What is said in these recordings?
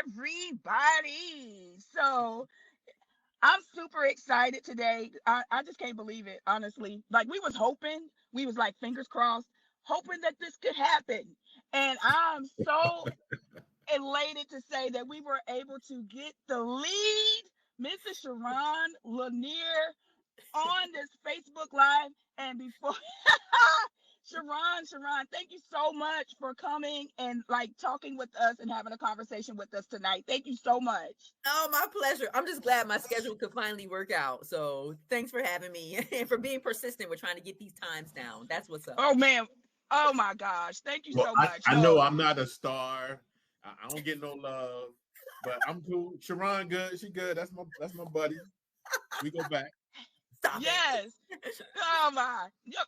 everybody. So I'm super excited today. I just can't believe it, honestly. Like we was hoping, we was like fingers crossed, hoping that this could happen. And I'm so elated to say that we were able to get the lead, Mrs. Sharonne Lanier, on this Facebook Live. And before Sharonne, thank you so much for coming and like talking with us and having a conversation with us tonight. Thank you so much. Oh, my pleasure. I'm just glad my schedule could finally work out. So thanks for having me and for being persistent with trying to get these times down. That's what's up. Oh man. Oh my gosh. Thank you Well, so I, much. I know No. I'm not a star. I don't get no love, but I'm cool. Sharonne good. She good. That's my buddy. We go back. Stop it. Yes. Oh my. Yep.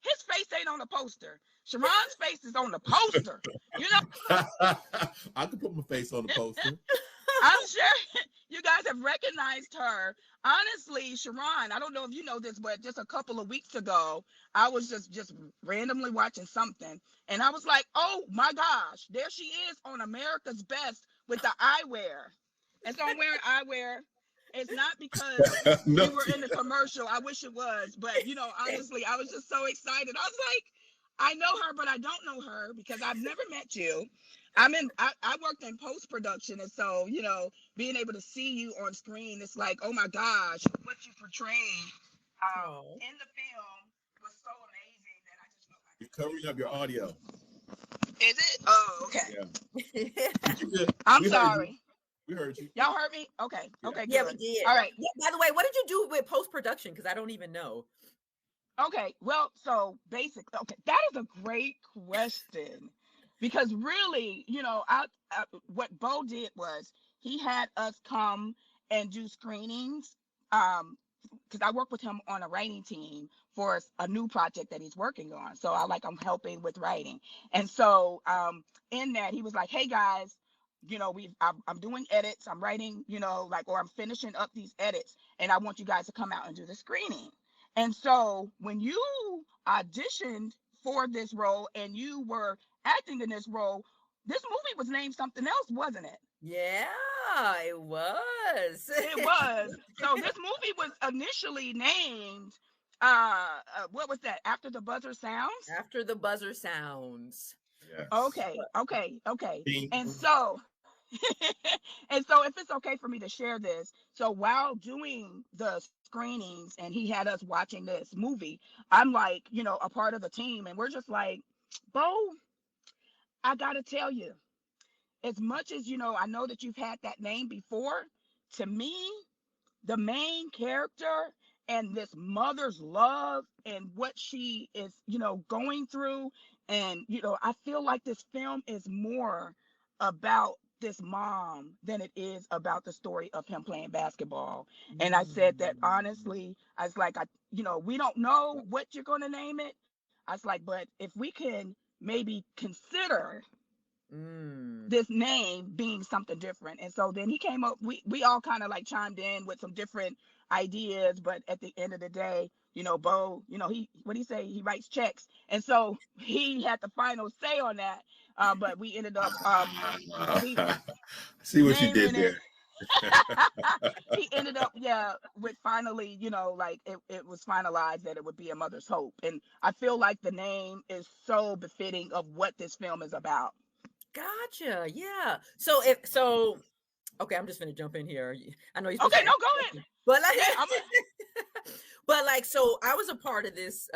His face ain't on the poster. Sharonne's face is on the poster. You know, I could put my face on the poster. I'm sure you guys have recognized her. Honestly, Sharonne, I don't know if you know this, but just a couple of weeks ago, I was just randomly watching something, and I was like, "Oh my gosh, there she is on America's Best with the eyewear." And so I'm wearing eyewear. It's not because we No. were in the commercial. I wish it was, but honestly, I was just so excited. I was like, I know her, but I don't know her because I've never met you. I worked in post production, and so being able to see you on screen, it's like, oh my gosh, what you portrayed Oh. in the film was so amazing that I just felt You're like covering up your audio. is it? Oh, okay. Yeah. I'm We heard you. sorry. We heard you. Y'all heard me? Okay. Yeah. Okay, Yeah, we good. did. All right. Yeah, by the way, what did you do with post production? Because I don't even know. Okay, well, so basically, okay, that is a great question because really, what Bo did was he had us come and do screenings. Because I work with him on a writing team for a new project that he's working on. So I'm helping with writing, and so in that he was like, "Hey guys, I'm doing edits. I'm writing, or I'm finishing up these edits, and I want you guys to come out and do the screening." And so when you auditioned for this role and you were acting in this role, this movie was named something else, wasn't it? Yeah, it was. It was. So this movie was initially named what was that? After the Buzzer Sounds? After the buzzer sounds. Yes. Okay. And Bing. so and so if it's okay for me to share this, so while doing the screenings and he had us watching this movie, I'm like, a part of the team, and we're just like, Bo, I gotta tell you, as much as I know that you've had that name before, to me, the main character and this mother's love and what she is, going through. And, I feel like this film is more about this mom than it is about the story of him playing basketball. And I said that honestly, I was like, we don't know what you're going to name it. I was like, but if we can maybe consider this name being something different. And so then he came up, we all kind of like chimed in with some different ideas, but at the end of the day, Bo, he what he say, he writes checks. And so he had the final say on that. But we ended up he See what you did naming it. there. He ended up, yeah, with finally, like it was finalized that it would be A Mother's Hope. And I feel like the name is so befitting of what this film is about. Gotcha. Yeah. So okay, I'm just gonna jump in here. I know you're supposed Okay, to no, ask go ahead. questions, but like, Yeah, I'm but like, so I was a part of this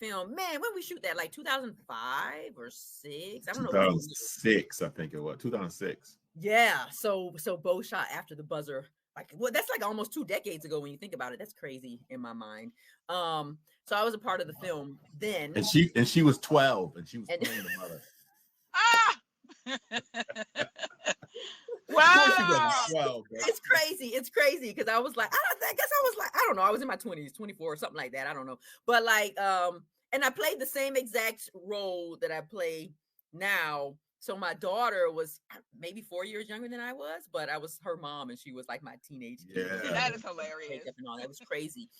film. Man, when we shoot that, like 2005 or six, I don't know. When it was. 2006, I think it was. 2006. Yeah. So Bo shot After the Buzzer. Like, well, that's like almost 2 decades ago when you think about it. That's crazy in my mind. So I was a part of the film then, And she was 12 and she was and playing the mother. ah. Of course she wasn't Wow. 12, bro. it's crazy. It's crazy because I was like, I guess I was like, I don't know. I was in my 20s, 24, something like that. I don't know. But like, and I played the same exact role that I play now. So my daughter was maybe 4 years younger than I was, but I was her mom, and she was like my teenage kid. Yeah. That is hilarious. And all that was crazy.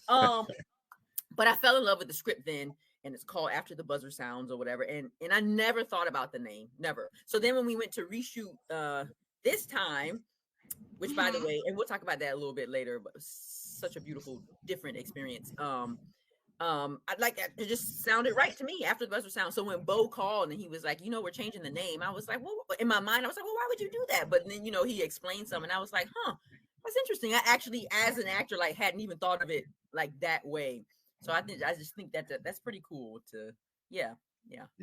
But I fell in love with the script then, and it's called After the Buzzer Sounds or whatever. And I never thought about the name, never. So then when we went to reshoot this time, which by the way, and we'll talk about that a little bit later, but such a beautiful, different experience. I like it just sounded right to me after the buzzer sound. So when Bo called and he was like, we're changing the name, I was like, well, in my mind, I was like, well, why would you do that? But then, he explained something, and I was like, huh, that's interesting. I actually, as an actor, like hadn't even thought of it like that way. So I just think that's pretty cool to, yeah.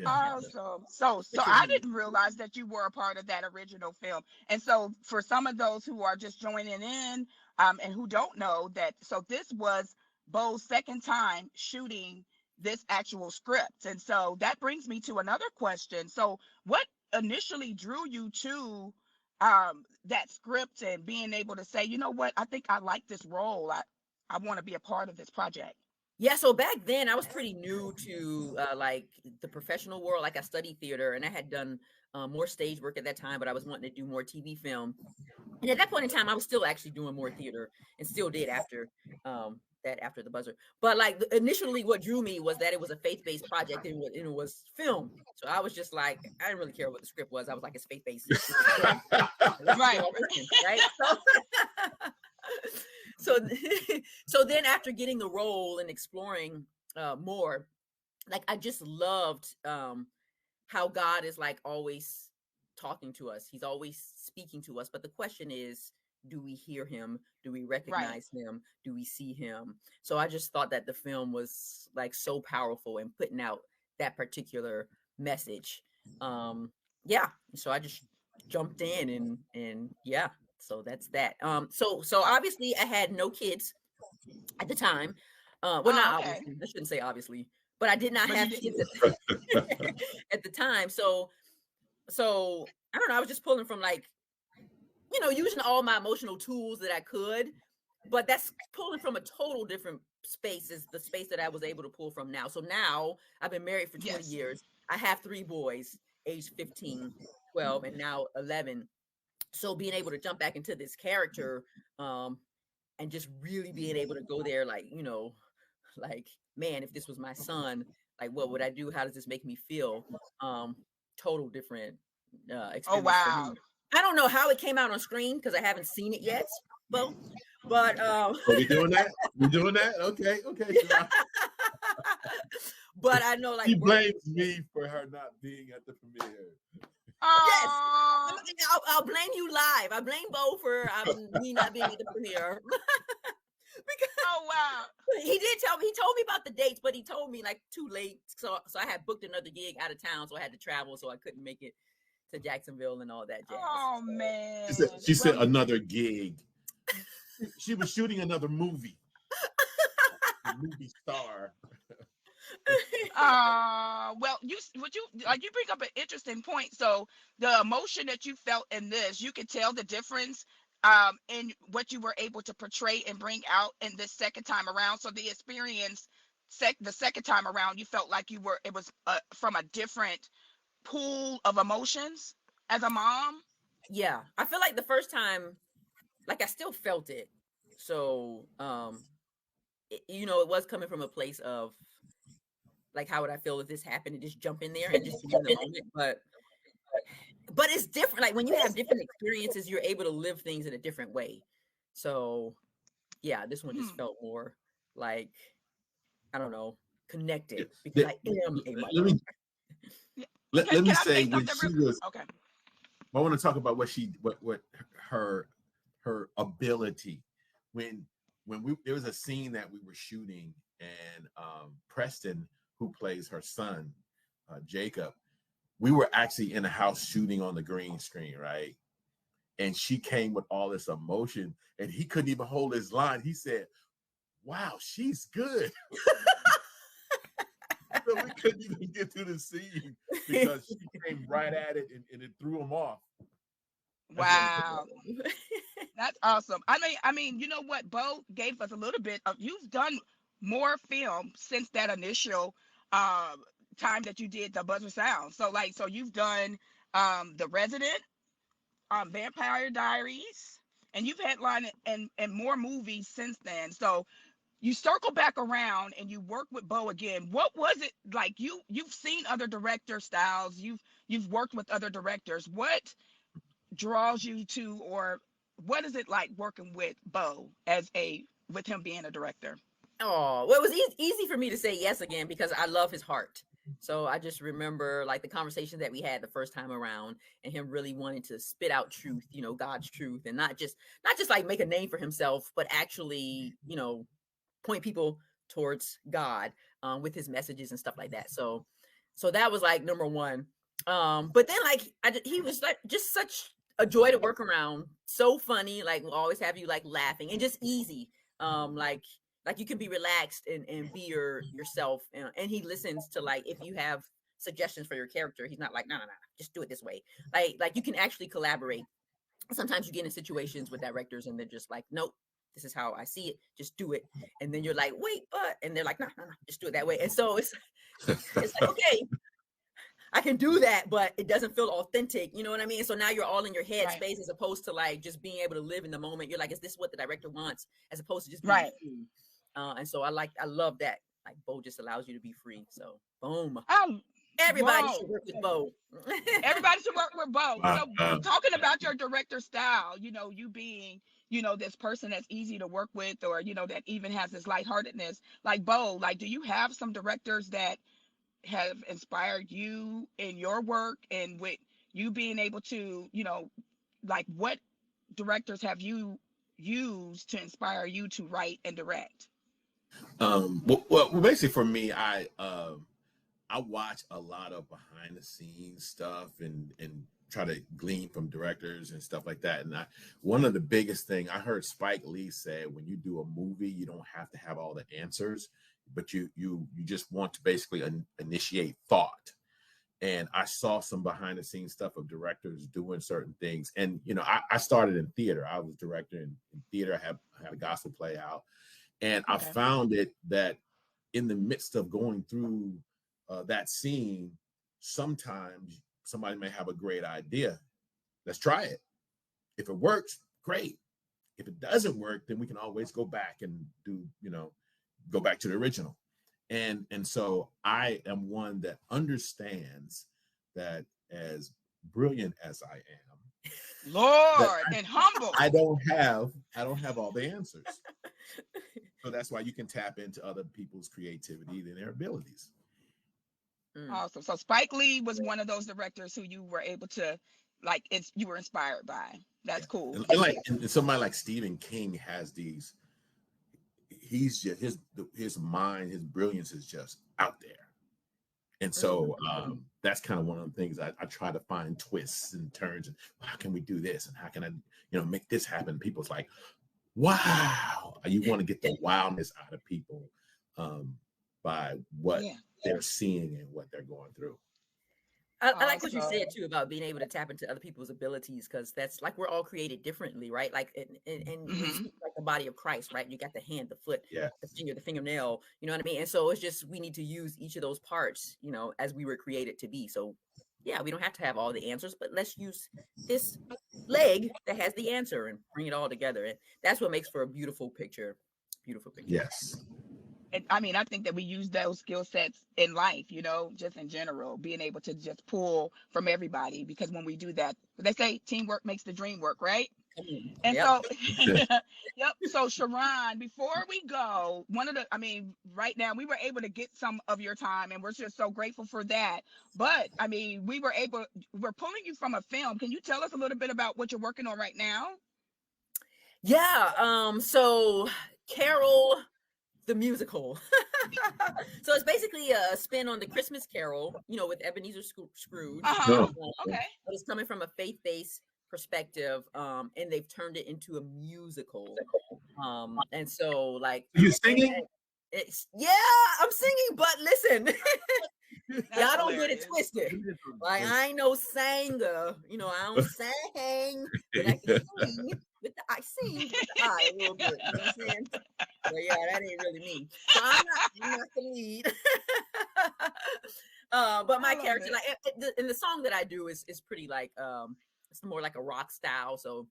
Awesome. So I didn't realize that you were a part of that original film. And so for some of those who are just joining in, and who don't know that, so this was Bo's second time shooting this actual script. And so that brings me to another question. So what initially drew you to that script and being able to say, you know what, I think I like this role. I want to be a part of this project. Yeah, so back then I was pretty new to like the professional world. Like I studied theater, and I had done more stage work at that time, but I was wanting to do more TV film. And at that point in time, I was still actually doing more theater, and still did after after the buzzer. But like initially, what drew me was that it was a faith-based project, and it was film. So I was just like, I didn't really care what the script was. I was like, it's faith-based, Right? Right. So, so then after getting the role and exploring more, like I just loved how God is like always talking to us. He's always speaking to us. But the question is, do we hear him? Do we recognize him? Do we see him? So I just thought that the film was like so powerful in putting out that particular message. Yeah. So I just jumped in and yeah. So that's that. So obviously I had no kids at the time. Well, not Okay. obviously. I shouldn't say obviously, but I did not have kids at the time. So I don't know. I was just pulling from like, using all my emotional tools that I could, but that's pulling from a total different space is the space that I was able to pull from now. So now I've been married for 20 years. I have 3 boys, aged 15, 12, and now 11. So being able to jump back into this character, and just really being able to go there, like, like, man, if this was my son, like, what would I do? How does this make me feel? Total different experience. Oh, wow. For me. I don't know how it came out on screen because I haven't seen it yet. Well, but we doing that? We doing that? Okay. But I know, like, she blames me for her not being at the premiere. Yes, I'll blame you live. I blame Bo for me not being at the premiere. Oh wow! He did tell me. He told me about the dates, but he told me like too late. So I had booked another gig out of town, so I had to travel, so I couldn't make it to Jacksonville and all that jazz. Oh man! She said another gig. She was shooting another movie. Movie star. Well, you bring up an interesting point. So the emotion that you felt in this, you could tell the difference in what you were able to portray and bring out in this second time around. So the experience, the second time around, you felt like it was from a different pool of emotions as a mom. Yeah, I feel like the first time, like I still felt it. So, it was coming from a place of like, how would I feel if this happened, and just jump in there and just be in the moment. But it's different. Like when you have different experiences, you're able to live things in a different way. So yeah, this one just felt more like, I don't know, connected because I am a mother. Let me say when she was okay. I want to talk about what her ability when there was a scene that we were shooting, and Preston, who plays her son, Jacob, we were actually in a house shooting on the green screen, right? And she came with all this emotion, and he couldn't even hold his line. He said, "Wow, she's good." So we couldn't even get through the scene because she came right at it, and it threw him off. Wow. That's awesome. I mean, you know what? Bo gave us a little bit of, you've done more film since that initial time that you did the buzzer sound. So you've done The Resident, Vampire Diaries, and you've headlined and more movies since then. So you circle back around and you work with Bo again. What was it like? You've seen other director styles. You've worked with other directors. What draws you to, or what is it like working with Bo with him being a director? Oh, well, it was easy for me to say yes again because I love his heart. So I just remember like the conversation that we had the first time around, and him really wanting to spit out truth, God's truth, and not just like make a name for himself, but actually, point people towards God with his messages and stuff like that. So that was like number one. But then like he was like just such a joy to work around, so funny, like will always have you like laughing and just easy. Like you can be relaxed and be yourself, and he listens to like if you have suggestions for your character. He's not like no, just do it this way. Like you can actually collaborate. Sometimes you get in situations with directors and they're just like, nope, this is how I see it, just do it. And then you're like, wait, but, and they're like, no, just do it that way. And so it's like, okay, I can do that, but it doesn't feel authentic. You know what I mean? So now you're all in your head space as opposed to like just being able to live in the moment. You're like, is this what the director wants? As opposed to just being free. And so I love that. Like Bo just allows you to be free. So boom. Everybody should work with Bo. Everybody should work with Bo. So talking about your director style, you being, this person that's easy to work with, or, that even has this lightheartedness, like Bo, like, do you have some directors that have inspired you in your work, and with you being able to, like, what directors have you used to inspire you to write and direct? Well, basically for me, I watch a lot of behind the scenes stuff and try to glean from directors and stuff like that. And one of the biggest thing I heard Spike Lee say, when you do a movie, you don't have to have all the answers, but you just want to basically initiate thought. And I saw some behind the scenes stuff of directors doing certain things. And, I started in theater. I was director in theater. I had a gospel play out. And I found it that in the midst of going through that scene, sometimes somebody may have a great idea. Let's try it. If it works, great. If it doesn't work, then we can always go back and go back to the original. And so I am one that understands that as brilliant as I am, Lord, and humble, I don't have all the answers. So that's why you can tap into other people's creativity and their abilities. Awesome. So Spike Lee was one of those directors who you were able to, like, you were inspired by. That's cool. And somebody like Stephen King has these. He's just his mind, his brilliance is just out there. And so that's kind of one of the things I try to find twists and turns, and how can we do this, and how can I make this happen? People's like, wow, you want to get the wildness out of people by what they're seeing and what they're going through. I like what you said too about being able to tap into other people's abilities, because that's like we're all created differently, right? Like and like the body of Christ, right? You got the hand, the foot, the finger, the fingernail, you know what I mean? And so it's just we need to use each of those parts, as we were created to be. So yeah, we don't have to have all the answers, but let's use this leg that has the answer and bring it all together. And that's what makes for a beautiful picture. Beautiful picture. Yes. And I mean, I think that we use those skill sets in life, just in general, being able to just pull from everybody, because when we do that, they say teamwork makes the dream work, right? And so, So Sharonne, before we go, right now we were able to get some of your time, and we're just so grateful for that. But I mean, we're pulling you from a film. Can you tell us a little bit about what you're working on right now? Yeah. So Carol, the musical. So it's basically a spin on the Christmas Carol, with Ebenezer Scrooge. Okay. But it's coming from a faith-based perspective, and they've turned it into a musical. And so like you singing? I'm singing, but listen. Y'all don't get it twisted. Like I ain't no singer, I don't sing, but I can sing I sing with the eye a little bit. You know what I'm saying? But yeah, that ain't really me. So I'm not the lead. But my character, like, and the song that I do is pretty like it's more like a rock style. So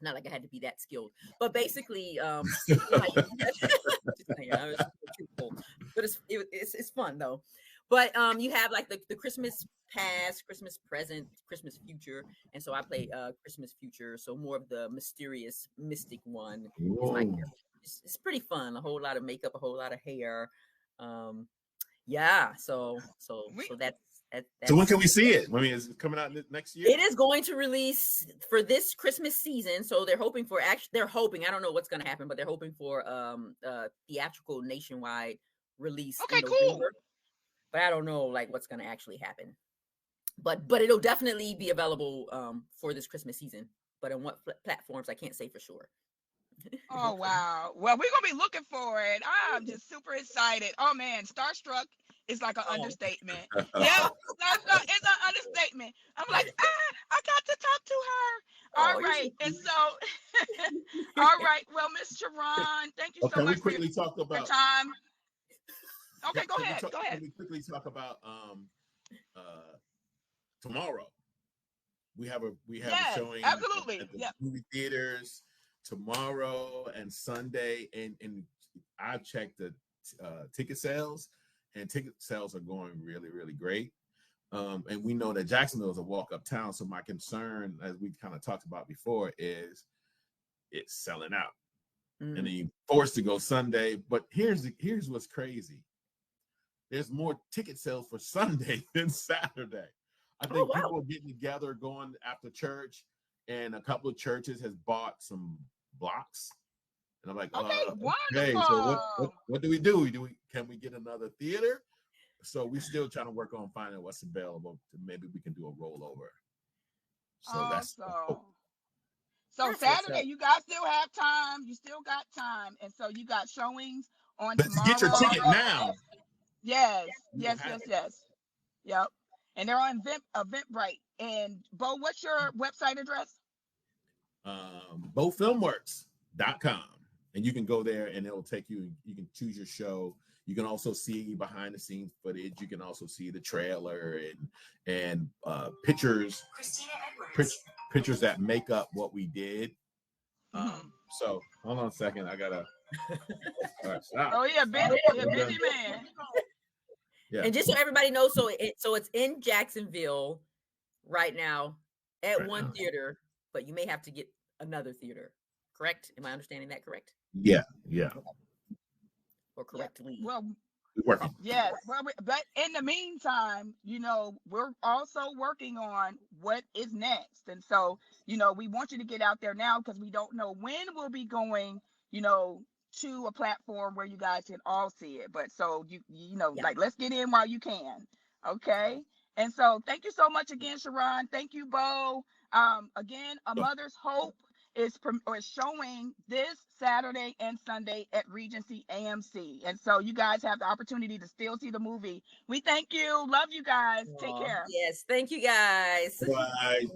not like I had to be that skilled, but basically, but it's fun though. But you have like the Christmas past, Christmas present, Christmas future, and so I play Christmas future, so more of the mysterious, mystic one is my character. It's pretty fun. A whole lot of makeup, a whole lot of hair. Yeah, so that's so when can we see it? I mean, is it coming out next year? It is going to release for this Christmas season. So they're hoping for I don't know what's going to happen, but they're hoping for theatrical nationwide release in November. Cool. But I don't know like what's going to actually happen. But it'll definitely be available for this Christmas season. But on what platforms I can't say for sure. Oh wow. Well, we're gonna be looking for it. I'm just super excited. Oh man, starstruck is like an understatement. Yeah, it's an understatement. I'm like, I got to talk to her. All right. And so all right. Well, Miss Sharonne, thank you so much for your time. Okay, go ahead. Can we quickly talk about tomorrow? We have a showing absolutely. at the movie theaters tomorrow and Sunday, and I checked the ticket sales, and ticket sales are going really, really great. And we know that Jacksonville is a walk-up town, so my concern, as we kind of talked about before, is it's selling out, and then you're forced to go Sunday. But here's what's crazy: there's more ticket sales for Sunday than Saturday. I think people are getting together, going after church, and a couple of churches has bought some blocks, and I'm like, okay, so what do we do? Can we get another theater? So we're still trying to work on finding what's available. Maybe we can do a rollover. So that's so Saturday. You guys still have time. You still got time, and so you got showings on tomorrow. Get your ticket now. Yes. Yep. And they're on Eventbrite. And Bo, what's your website address? BoFilmworks.com, and you can go there and it will take you. You can choose your show. You can also see behind the scenes footage. You can also see the trailer and pictures that make up what we did. So hold on a second. I gotta. Stop. Oh yeah, busy man. Yeah. And just so everybody knows, so it's in Jacksonville right now at one theater, but you may have to get another theater. Correct? Am I understanding that correct? Yeah. Or correctly? Well, yes. Well, but in the meantime, we're also working on what is next, and so we want you to get out there now because we don't know when we'll be going. To a platform where you guys can all see it. But so like let's get in while you can. Okay. And so thank you so much again, Sharonne. Thank you, Bo. Again, A Mother's Hope is showing this Saturday and Sunday at Regency AMC. And so you guys have the opportunity to still see the movie. We thank you. Love you guys. Take care. Yes. Thank you guys. Bye.